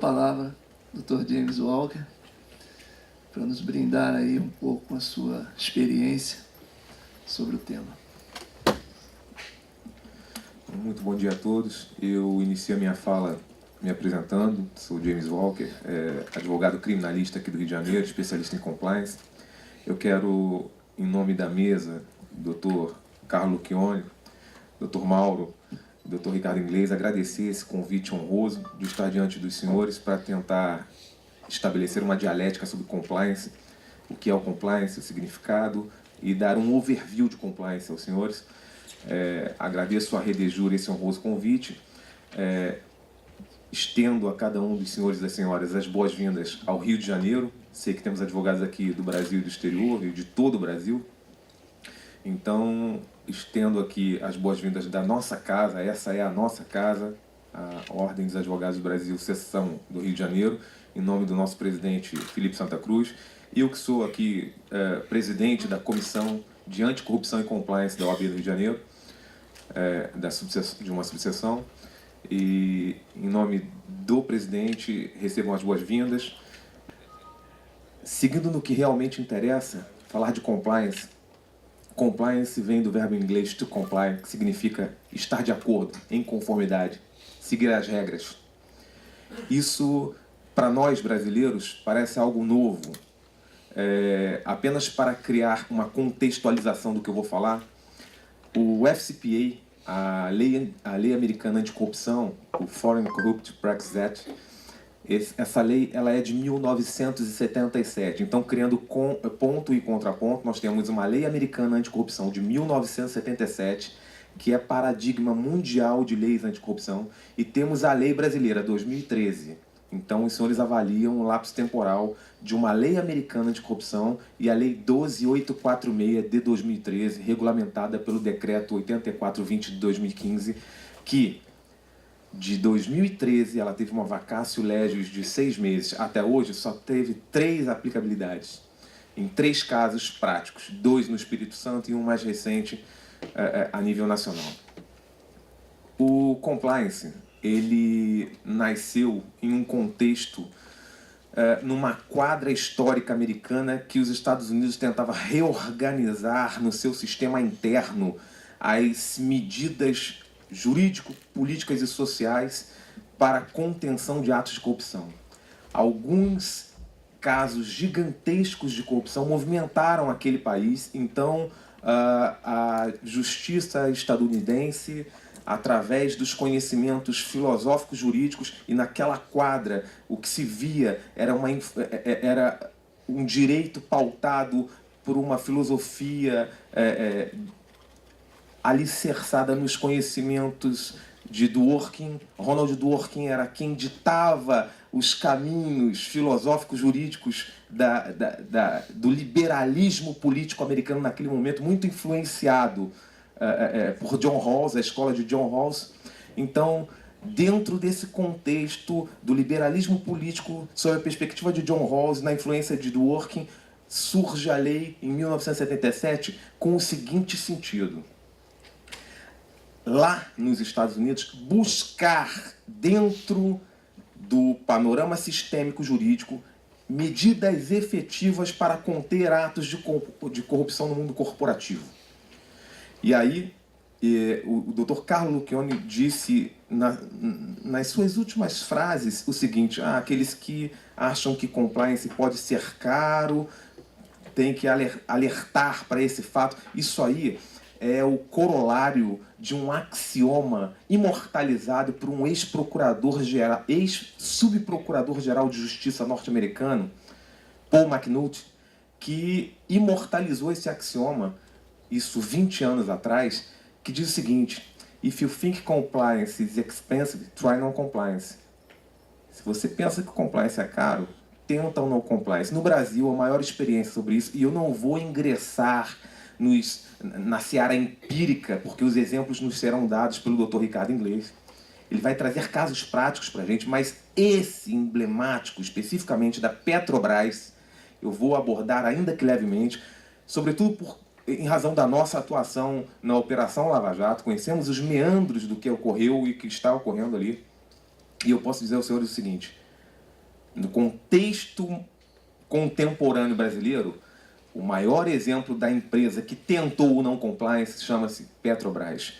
palavra Dr. James Walker, para nos brindar aí um pouco com a sua experiência sobre o tema. Muito bom dia a todos. Eu inicio a minha fala me apresentando. Sou James Walker, advogado criminalista aqui do Rio de Janeiro, especialista em compliance. Eu quero, em nome da mesa, Dr. Carlo Lucchioni, Dr. Mauro, Dr. Ricardo Inglês, agradecer esse convite honroso de estar diante dos senhores para tentar estabelecer uma dialética sobre compliance, o que é o compliance, o significado, e dar um overview de compliance aos senhores. Agradeço à Rede Júri esse honroso convite. Estendo a cada um dos senhores e das senhoras as boas-vindas ao Rio de Janeiro. Sei que temos advogados aqui do Brasil e do exterior, e de todo o Brasil. Então, estendo aqui as boas-vindas da nossa casa. Essa é a nossa casa, a Ordem dos Advogados do Brasil, seção do Rio de Janeiro, em nome do nosso presidente Felipe Santa Cruz. Eu que sou aqui presidente da Comissão de Anticorrupção e Compliance da OAB do Rio de Janeiro, de uma subseção. E, em nome do presidente, recebam as boas-vindas. Seguindo no que realmente interessa, falar de compliance. Compliance vem do verbo em inglês to comply, que significa estar de acordo, em conformidade, seguir as regras. Isso, para nós brasileiros, parece algo novo. Apenas para criar uma contextualização do que eu vou falar, o FCPA, a lei americana anticorrupção, o Foreign Corrupt Practices Act, essa lei ela é de 1977. Então, criando ponto e contraponto, nós temos uma lei americana anticorrupção de 1977, que é paradigma mundial de leis anticorrupção, e temos a lei brasileira, 2013. Então, os senhores avaliam o lapso temporal de uma lei americana anticorrupção e a lei 12846 de 2013, regulamentada pelo decreto 8420 de 2015, que de 2013 ela teve uma vacatio legis de 6 meses. Até hoje só teve 3 aplicabilidades, em 3 casos práticos, 2 no Espírito Santo e um mais recente a nível nacional. O compliance, ele nasceu em um contexto, numa quadra histórica americana que os Estados Unidos tentavam reorganizar no seu sistema interno as medidas jurídico, políticas e sociais para a contenção de atos de corrupção. Alguns casos gigantescos de corrupção movimentaram aquele país, então a justiça estadunidense, através dos conhecimentos filosóficos jurídicos, e naquela quadra o que se via era um direito pautado por uma filosofia alicerçada nos conhecimentos de Dworkin. Ronald Dworkin era quem ditava os caminhos filosóficos jurídicos do liberalismo político americano naquele momento, muito influenciado por John Rawls, a escola de John Rawls. Então, dentro desse contexto do liberalismo político, sob a perspectiva de John Rawls, na influência de Dworkin, surge a lei em 1977 com o seguinte sentido: lá nos Estados Unidos, buscar dentro do panorama sistêmico jurídico medidas efetivas para conter atos de corrupção no mundo corporativo. E aí, o Dr. Carlo Lucchioni disse nas suas últimas frases o seguinte: aqueles que acham que compliance pode ser caro, tem que alertar para esse fato. Isso aí é o corolário de um axioma imortalizado por um ex-procurador-geral, ex-subprocurador-geral de justiça norte-americano, Paul McNulty, que imortalizou esse axioma, isso 20 anos atrás, que diz o seguinte: If you think compliance is expensive, try non-compliance. Se você pensa que compliance é caro, tenta o non-compliance. No Brasil, a maior experiência sobre isso, e eu não vou ingressar na seara empírica, porque os exemplos nos serão dados pelo Dr. Ricardo Inglês. Ele vai trazer casos práticos para a gente, mas esse emblemático, especificamente da Petrobras, eu vou abordar ainda que levemente, sobretudo em razão da nossa atuação na Operação Lava Jato. Conhecemos os meandros do que ocorreu e que está ocorrendo ali. E eu posso dizer aos senhores o seguinte: no contexto contemporâneo brasileiro, o maior exemplo da empresa que tentou o não compliance chama-se Petrobras.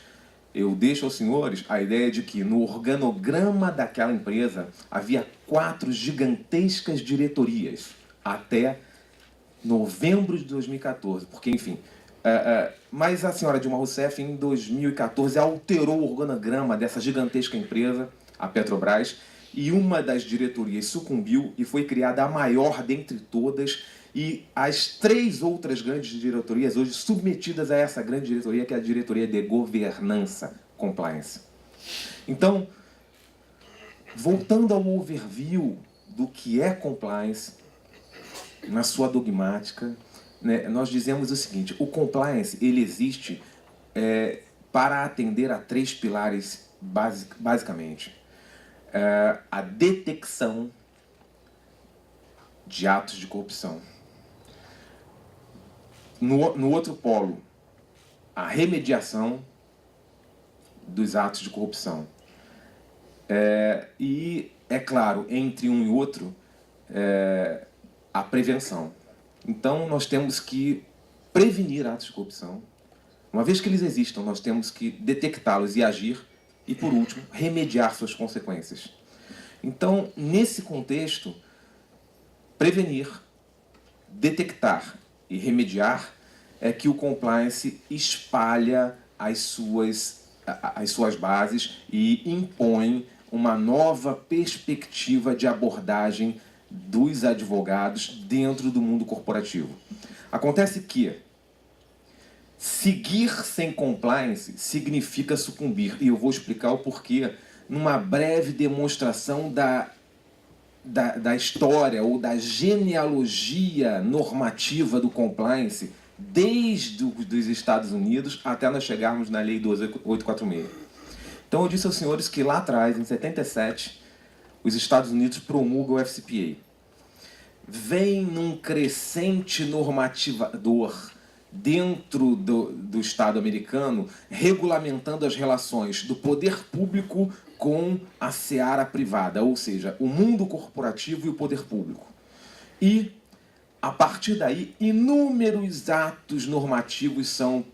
Eu deixo aos senhores a ideia de que no organograma daquela empresa havia 4 gigantescas diretorias até novembro de 2014, porque, enfim... mas a senhora Dilma Rousseff, em 2014, alterou o organograma dessa gigantesca empresa, a Petrobras, e uma das diretorias sucumbiu e foi criada a maior dentre todas, e as 3 outras grandes diretorias hoje submetidas a essa grande diretoria, que é a diretoria de governança, compliance. Então, voltando ao overview do que é compliance, na sua dogmática, né, nós dizemos o seguinte: o compliance ele existe para atender a 3 pilares basicamente. A detecção de atos de corrupção. No outro polo, a remediação dos atos de corrupção. E, é claro, entre um e outro, a prevenção. Então, nós temos que prevenir atos de corrupção. Uma vez que eles existam, nós temos que detectá-los e agir. E, por último, remediar suas consequências. Então, nesse contexto, prevenir, detectar e remediar é que o compliance espalha as suas bases e impõe uma nova perspectiva de abordagem dos advogados dentro do mundo corporativo. Acontece que seguir sem compliance significa sucumbir. E eu vou explicar o porquê numa breve demonstração da história ou da genealogia normativa do compliance desde os Estados Unidos até nós chegarmos na Lei 12846. Então eu disse aos senhores que lá atrás, em 77, os Estados Unidos promulgam o FCPA. Vem num crescente normativador dentro do Estado americano, regulamentando as relações do poder público com a seara privada, ou seja, o mundo corporativo e o poder público. E, a partir daí, inúmeros atos normativos são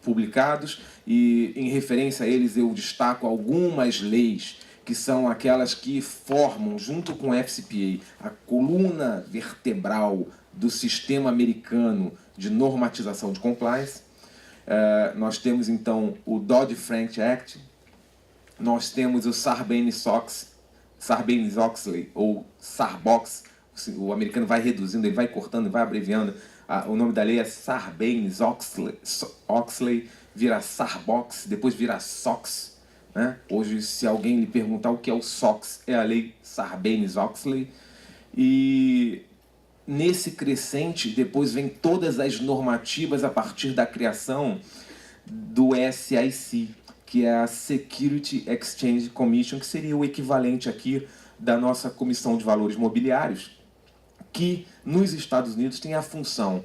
publicados, e em referência a eles eu destaco algumas leis, que são aquelas que formam, junto com o FCPA, a coluna vertebral do sistema americano de normatização de compliance. Nós temos, então, o Dodd-Frank Act, nós temos o Sarbanes-Oxley, ou Sarbox, o americano vai reduzindo, ele vai cortando, vai abreviando. O nome da lei é Sarbanes-Oxley, vira Sarbox, depois vira SOX. Né? Hoje, se alguém lhe perguntar o que é o SOX, é a lei Sarbanes-Oxley. E nesse crescente, depois vem todas as normativas a partir da criação do SIC, que é a Security Exchange Commission, que seria o equivalente aqui da nossa Comissão de Valores Mobiliários, que nos Estados Unidos tem a função,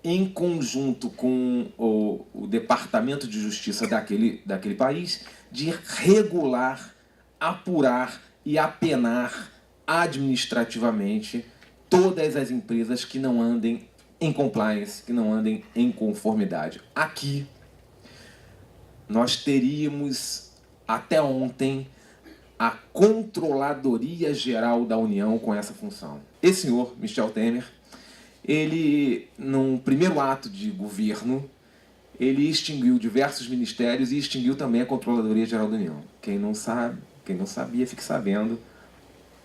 em conjunto com o Departamento de Justiça daquele país, de regular, apurar e apenar administrativamente todas as empresas que não andem em compliance, que não andem em conformidade. Aqui, nós teríamos, até ontem, a Controladoria Geral da União com essa função. Esse senhor, Michel Temer, ele, num primeiro ato de governo, ele extinguiu diversos ministérios e extinguiu também a Controladoria Geral da União. Quem não sabia, fique sabendo,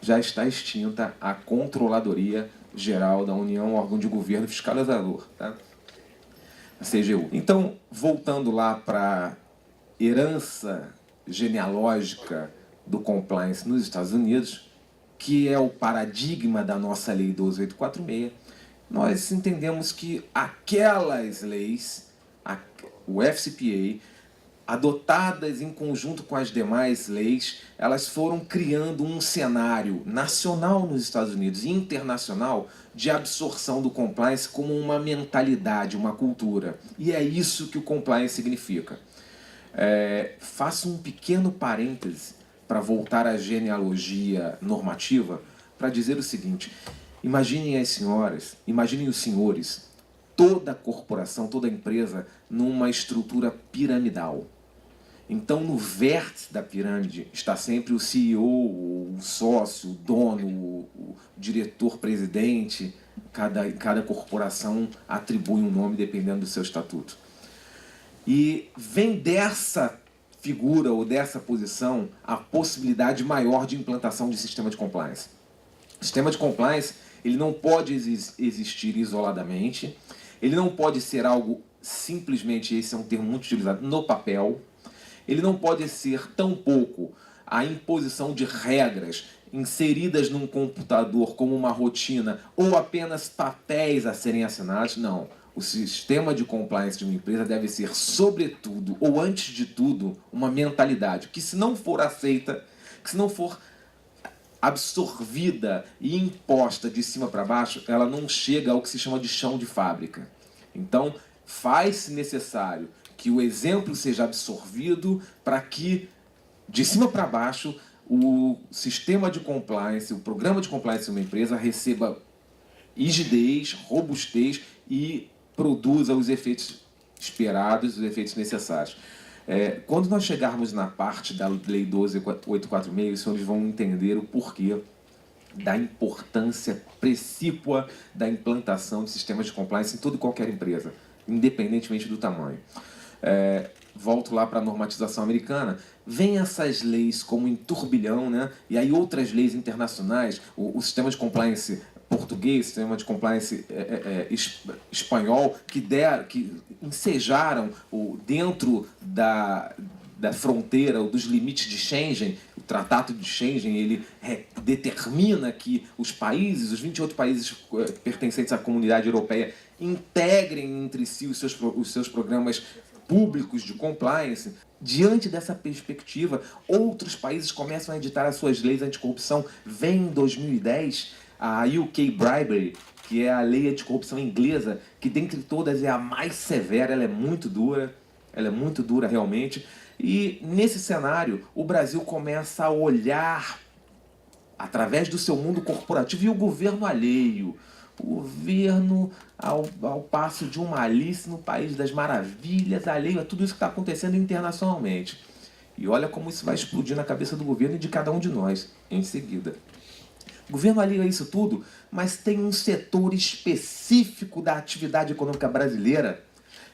já está extinta a Controladoria Geral da União, órgão de governo fiscalizador, tá? A CGU. Então, voltando lá para a herança genealógica do compliance nos Estados Unidos, que é o paradigma da nossa Lei 12846, nós entendemos que aquelas leis, o FCPA, adotadas em conjunto com as demais leis, elas foram criando um cenário nacional nos Estados Unidos e internacional de absorção do compliance como uma mentalidade, uma cultura. E é isso que o compliance significa. Faço um pequeno parêntese para voltar à genealogia normativa, para dizer o seguinte: imaginem as senhoras, imaginem os senhores, toda corporação, toda empresa numa estrutura piramidal. Então, no vértice da pirâmide está sempre o CEO, o sócio, o dono, o diretor-presidente. Cada corporação atribui um nome dependendo do seu estatuto. E vem dessa figura ou dessa posição a possibilidade maior de implantação de sistema de compliance. O sistema de compliance ele não pode existir isoladamente, ele não pode ser algo simplesmente, esse é um termo muito utilizado, no papel. Ele não pode ser tampouco a imposição de regras inseridas num computador como uma rotina ou apenas papéis a serem assinados. Não. O sistema de compliance de uma empresa deve ser, sobretudo, ou antes de tudo, uma mentalidade que, se não for aceita, que se não for absorvida e imposta de cima para baixo, ela não chega ao que se chama de chão de fábrica. Então, faz-se necessário que o exemplo seja absorvido para que, de cima para baixo, o sistema de compliance, o programa de compliance de uma empresa receba rigidez, robustez e produza os efeitos esperados, os efeitos necessários. Quando nós chegarmos na parte da Lei 12.846, os senhores vão entender o porquê da importância precípua da implantação de sistemas de compliance em toda e qualquer empresa, independentemente do tamanho. Volto lá para a normatização americana, vem essas leis como em turbilhão, né? E aí outras leis internacionais, o sistema de compliance português, sistema de compliance espanhol, que ensejaram dentro da fronteira, ou dos limites de Schengen. O Tratado de Schengen, ele determina que os 28 países pertencentes à comunidade europeia, integrem entre si os seus programas públicos de compliance. Diante dessa perspectiva, outros países começam a editar as suas leis anticorrupção. Vem em 2010 a UK Bribery, que é a lei anticorrupção inglesa, que dentre todas é a mais severa, ela é muito dura realmente. E nesse cenário, o Brasil começa a olhar através do seu mundo corporativo e o governo alheio. O governo, ao passo de uma Alice no País das Maravilhas, alheio a tudo isso que está acontecendo internacionalmente. E olha como isso vai explodir na cabeça do governo e de cada um de nós em seguida. O governo alheio a isso tudo, mas tem um setor específico da atividade econômica brasileira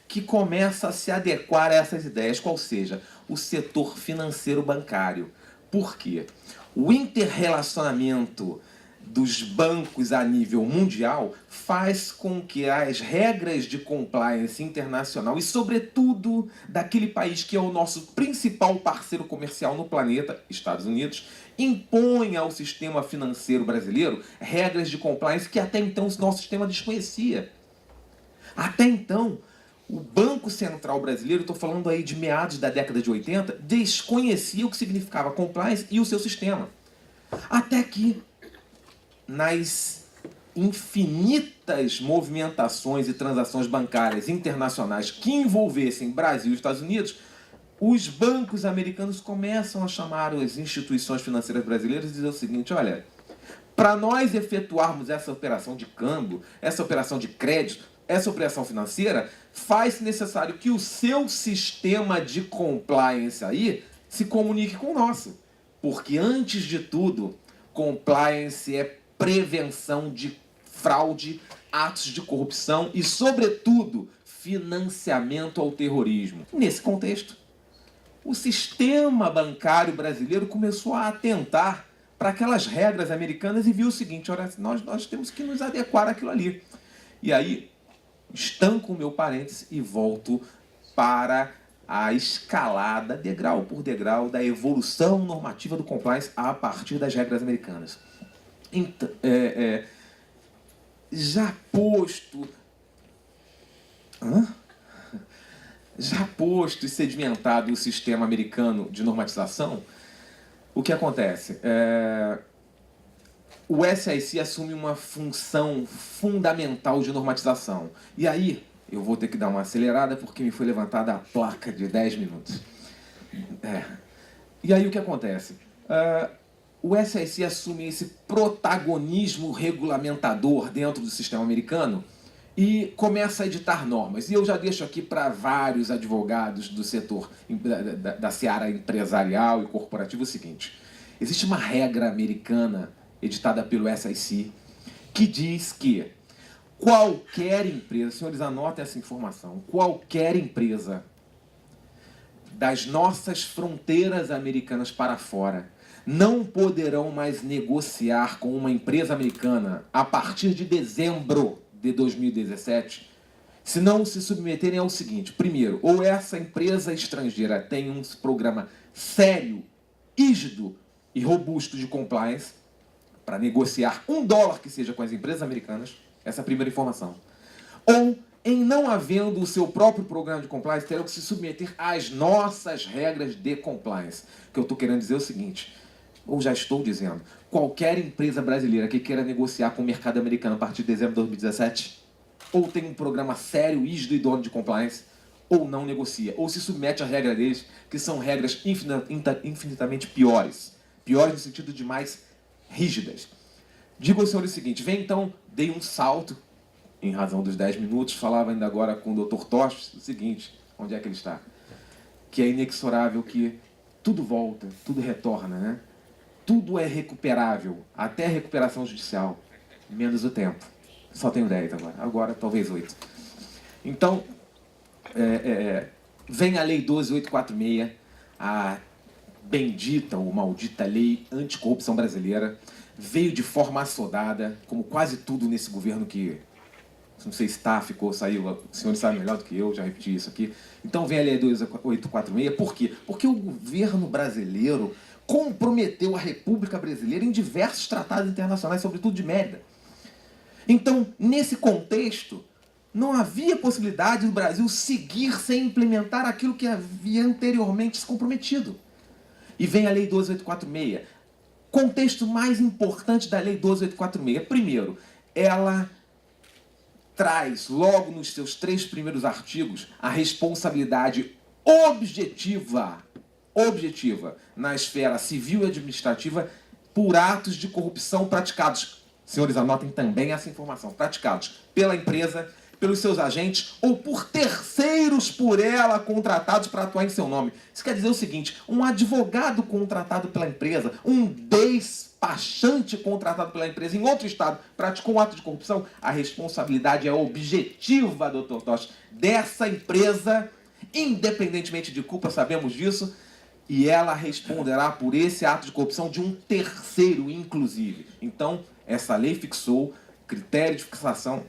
que começa a se adequar a essas ideias, qual seja, o setor financeiro bancário. Por quê? O interrelacionamento dos bancos a nível mundial faz com que as regras de compliance internacional e, sobretudo, daquele país que é o nosso principal parceiro comercial no planeta, Estados Unidos, imponha ao sistema financeiro brasileiro regras de compliance que até então o nosso sistema desconhecia. Até então, o Banco Central brasileiro, estou falando aí de meados da década de 80, desconhecia o que significava compliance e o seu sistema. Até que, nas infinitas movimentações e transações bancárias internacionais que envolvessem Brasil e Estados Unidos, os bancos americanos começam a chamar as instituições financeiras brasileiras e dizer o seguinte: olha, para nós efetuarmos essa operação de câmbio, essa operação de crédito, essa operação financeira, faz necessário que o seu sistema de compliance aí se comunique com o nosso. Porque, antes de tudo, compliance é prevenção de fraude, atos de corrupção e, sobretudo, financiamento ao terrorismo. Nesse contexto, o sistema bancário brasileiro começou a atentar para aquelas regras americanas e viu o seguinte: olha, nós temos que nos adequar àquilo ali. E aí, estanco o meu parênteses e volto para a escalada, degrau por degrau, da evolução normativa do compliance a partir das regras americanas. Então, já posto e sedimentado o sistema americano de normatização, o que acontece? O SIC assume uma função fundamental de normatização. E aí, eu vou ter que dar uma acelerada porque me foi levantada a placa de 10 minutos. E aí o que acontece? o SEC assume esse protagonismo regulamentador dentro do sistema americano e começa a editar normas. E eu já deixo aqui para vários advogados do setor da seara empresarial e corporativa o seguinte: existe uma regra americana editada pelo SEC que diz que qualquer empresa, senhores, anotem essa informação, qualquer empresa das nossas fronteiras americanas para fora não poderão mais negociar com uma empresa americana a partir de dezembro de 2017, se não se submeterem ao seguinte: primeiro, ou essa empresa estrangeira tem um programa sério, rígido e robusto de compliance para negociar $1 que seja com as empresas americanas, essa é a primeira informação, ou, em não havendo o seu próprio programa de compliance, terão que se submeter às nossas regras de compliance. O que eu estou querendo dizer é o seguinte, ou já estou dizendo, qualquer empresa brasileira que queira negociar com o mercado americano a partir de dezembro de 2017, ou tem um programa sério, rígido e dono de compliance, ou não negocia, ou se submete às regras deles, que são regras infinitamente piores. Piores no sentido de mais rígidas. Digo ao senhor o seguinte, vem então, dei um salto, em razão dos 10 minutos, falava ainda agora com o Dr. Tostes, o seguinte, onde é que ele está? Que é inexorável que tudo volta, tudo retorna, né? Tudo é recuperável, até a recuperação judicial, menos o tempo. Só tenho 10 agora talvez 8. Então, vem a Lei 12.846, a bendita ou maldita lei anticorrupção brasileira, veio de forma assodada, como quase tudo nesse governo que, não sei se ficou, saiu, o senhor sabe melhor do que eu, já repeti isso aqui. Então vem a Lei 12.846, por quê? Porque o governo brasileiro comprometeu a República Brasileira em diversos tratados internacionais, sobretudo de Mérida. Então, nesse contexto, não havia possibilidade do Brasil seguir sem implementar aquilo que havia anteriormente se comprometido. E vem a Lei 12.846. Contexto mais importante da Lei 12.846. Primeiro, ela traz, logo nos seus 3 primeiros artigos, a responsabilidade objetiva na esfera civil e administrativa por atos de corrupção praticados, senhores, anotem também essa informação, praticados pela empresa, pelos seus agentes ou por terceiros por ela contratados para atuar em seu nome. Isso quer dizer o seguinte, um advogado contratado pela empresa, um despachante contratado pela empresa em outro estado praticou um ato de corrupção, a responsabilidade é objetiva, Dr. Tosh, dessa empresa, independentemente de culpa, sabemos disso, e ela responderá por esse ato de corrupção de um terceiro, inclusive. Então, essa lei fixou critério de fixação,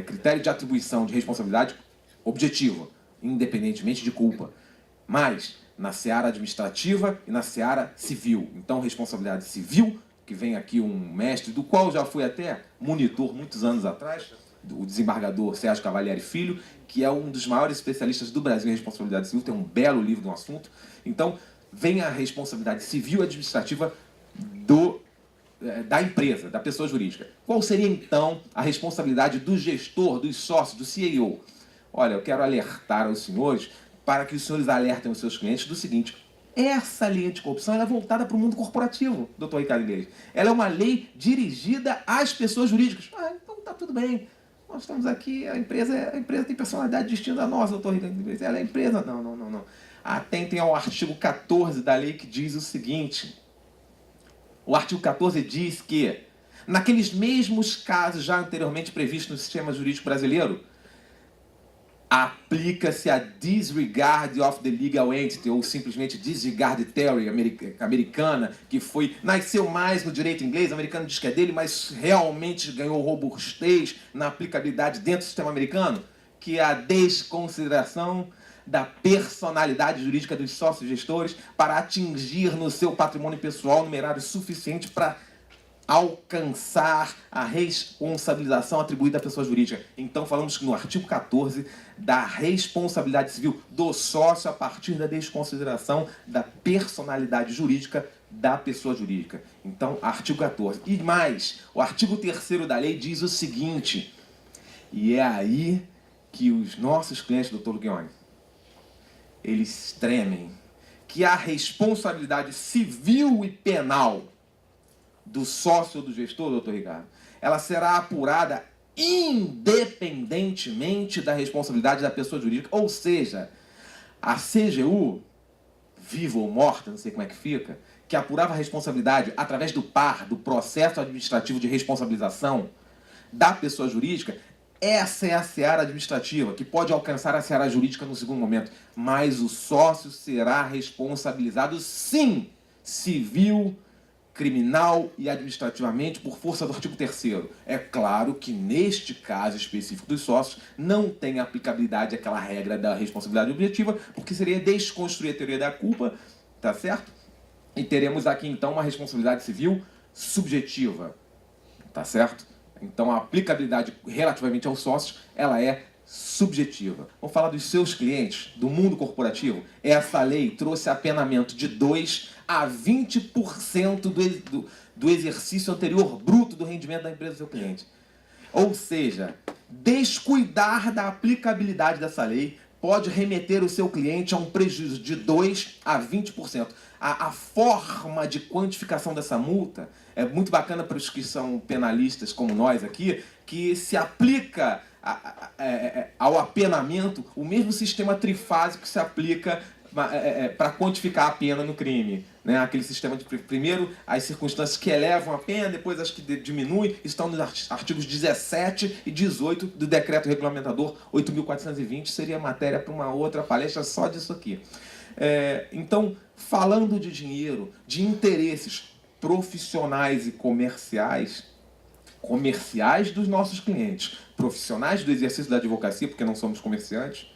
critério de atribuição de responsabilidade objetiva, independentemente de culpa. Mas, na seara administrativa e na seara civil. Então, responsabilidade civil, que vem aqui um mestre, do qual já fui até monitor muitos anos atrás, o desembargador Sérgio Cavalieri Filho, que é um dos maiores especialistas do Brasil em responsabilidade civil, tem um belo livro no assunto. Então, vem a responsabilidade civil e administrativa da empresa, da pessoa jurídica. Qual seria, então, a responsabilidade do gestor, dos sócios, do CEO? Olha, eu quero alertar aos senhores, para que os senhores alertem os seus clientes do seguinte, essa lei anticorrupção ela é voltada para o mundo corporativo, doutor Ricardo Iglesias. Ela é uma lei dirigida às pessoas jurídicas. Então tá tudo bem. Nós estamos aqui, a empresa tem personalidade distinta da nossa, doutor Ricardo Iglesias. Ela é empresa? Não. Atentem ao artigo 14 da lei que diz o seguinte. O artigo 14 diz que, naqueles mesmos casos já anteriormente previstos no sistema jurídico brasileiro, aplica-se a disregard of the legal entity, ou simplesmente disregard theory americana, que nasceu mais no direito inglês, o americano diz que é dele, mas realmente ganhou robustez na aplicabilidade dentro do sistema americano, que é a desconsideração da personalidade jurídica dos sócios gestores para atingir no seu patrimônio pessoal numerário suficiente para alcançar a responsabilização atribuída à pessoa jurídica. Então, falamos no artigo 14 da responsabilidade civil do sócio a partir da desconsideração da personalidade jurídica da pessoa jurídica. Então, artigo 14. E mais, o artigo 3º da lei diz o seguinte, e é aí que os nossos clientes, doutor Guione, eles tremem, que a responsabilidade civil e penal do sócio ou do gestor, doutor Ricardo, ela será apurada independentemente da responsabilidade da pessoa jurídica. Ou seja, a CGU, viva ou morta, não sei como é que fica, que apurava a responsabilidade através do PAR, do processo administrativo de responsabilização da pessoa jurídica, essa é a seara administrativa, que pode alcançar a seara jurídica no segundo momento, mas o sócio será responsabilizado, sim, civil, criminal e administrativamente por força do artigo 3º. É claro que neste caso específico dos sócios não tem aplicabilidade aquela regra da responsabilidade objetiva, porque seria desconstruir a teoria da culpa, tá certo? E teremos aqui então uma responsabilidade civil subjetiva, tá certo? Então a aplicabilidade relativamente aos sócios, ela é subjetiva. Vamos falar dos seus clientes, do mundo corporativo. Essa lei trouxe apenamento de 2 a 20% do exercício anterior bruto do rendimento da empresa do seu cliente. Ou seja, descuidar da aplicabilidade dessa lei pode remeter o seu cliente a um prejuízo de 2 a 20%. A forma de quantificação dessa multa é muito bacana para os que são penalistas como nós aqui, que se aplica ao apenamento o mesmo sistema trifásico que se aplica para quantificar a pena no crime. Né? Aquele sistema de, primeiro, as circunstâncias que elevam a pena, depois as que diminuem, estão nos artigos 17 e 18 do Decreto Regulamentador 8.420, seria matéria para uma outra palestra só disso aqui. Então, falando de dinheiro, de interesses profissionais e comerciais dos nossos clientes, profissionais do exercício da advocacia, porque não somos comerciantes,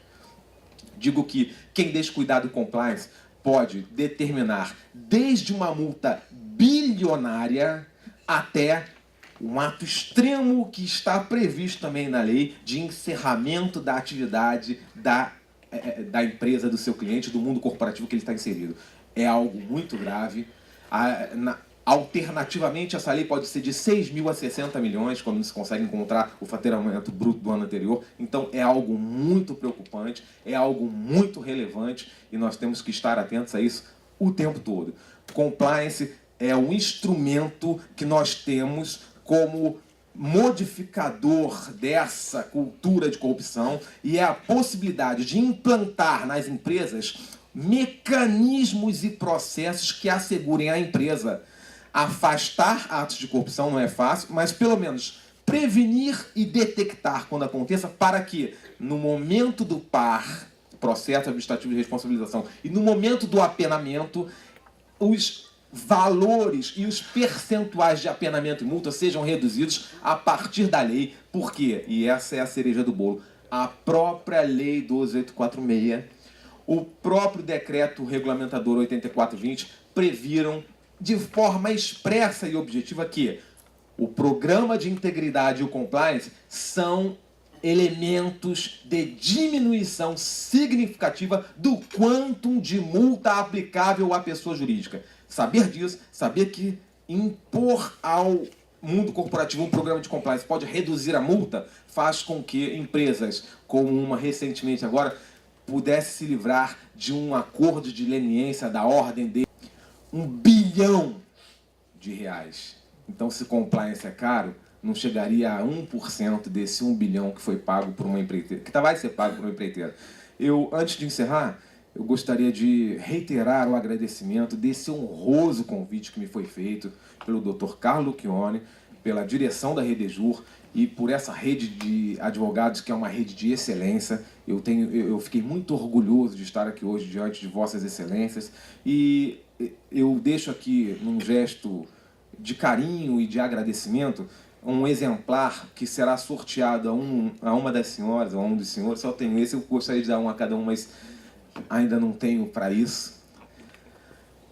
digo que quem descuidar do compliance pode determinar desde uma multa bilionária até um ato extremo que está previsto também na lei de encerramento da atividade da empresa, do seu cliente, do mundo corporativo que ele está inserido. É algo muito grave. Alternativamente, essa lei pode ser de 6 mil a 60 milhões, quando se consegue encontrar o faturamento bruto do ano anterior. Então, é algo muito preocupante, é algo muito relevante e nós temos que estar atentos a isso o tempo todo. Compliance é um instrumento que nós temos como modificador dessa cultura de corrupção e é a possibilidade de implantar nas empresas mecanismos e processos que assegurem à empresa afastar atos de corrupção. Não é fácil, mas pelo menos prevenir e detectar quando aconteça, para que no momento do PAR, processo administrativo de responsabilização, e no momento do apenamento, os valores e os percentuais de apenamento e multa sejam reduzidos a partir da lei. Por quê? E essa é a cereja do bolo. A própria Lei 12.846, o próprio Decreto Regulamentador 8420 previram de forma expressa e objetiva que o programa de integridade e o compliance são elementos de diminuição significativa do quantum de multa aplicável à pessoa jurídica. Saber disso, saber que impor ao mundo corporativo um programa de compliance pode reduzir a multa, faz com que empresas, como uma recentemente agora, pudesse se livrar de um acordo de leniência da ordem de R$1 bilhão. Então, se compliance é caro, não chegaria a 1% desse 1 bilhão que foi pago por uma empreiteira, que vai ser pago por uma empreiteira. Antes de encerrar, eu gostaria de reiterar o agradecimento desse honroso convite que me foi feito pelo Dr. Carlos Lucchione, pela direção da Redejur e por essa rede de advogados que é uma rede de excelência. Eu fiquei muito orgulhoso de estar aqui hoje diante de vossas excelências e eu deixo aqui, num gesto de carinho e de agradecimento, um exemplar que será sorteado a uma das senhoras, a um dos senhores. Só tenho esse, eu gostaria de dar um a cada um, mas ainda não tenho para isso.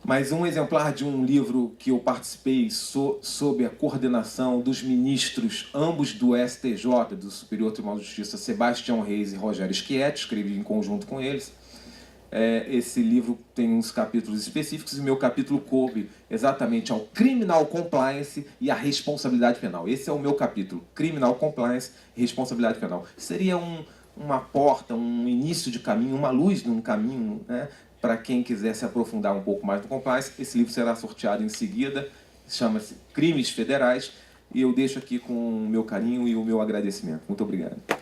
Mas um exemplar de um livro que eu participei sob a coordenação dos ministros, ambos do STJ, do Superior Tribunal de Justiça, Sebastião Reis e Rogério Schietti, escrevi em conjunto com eles. Esse livro tem uns capítulos específicos e meu capítulo coube exatamente ao Criminal Compliance e à responsabilidade penal. Esse é o meu capítulo, Criminal Compliance e responsabilidade penal. Seria uma porta, um início de caminho, uma luz num caminho, né, para quem quiser se aprofundar um pouco mais no compliance. Esse livro será sorteado em seguida chama-se Crimes Federais, e eu deixo aqui com o meu carinho e o meu agradecimento. Muito obrigado.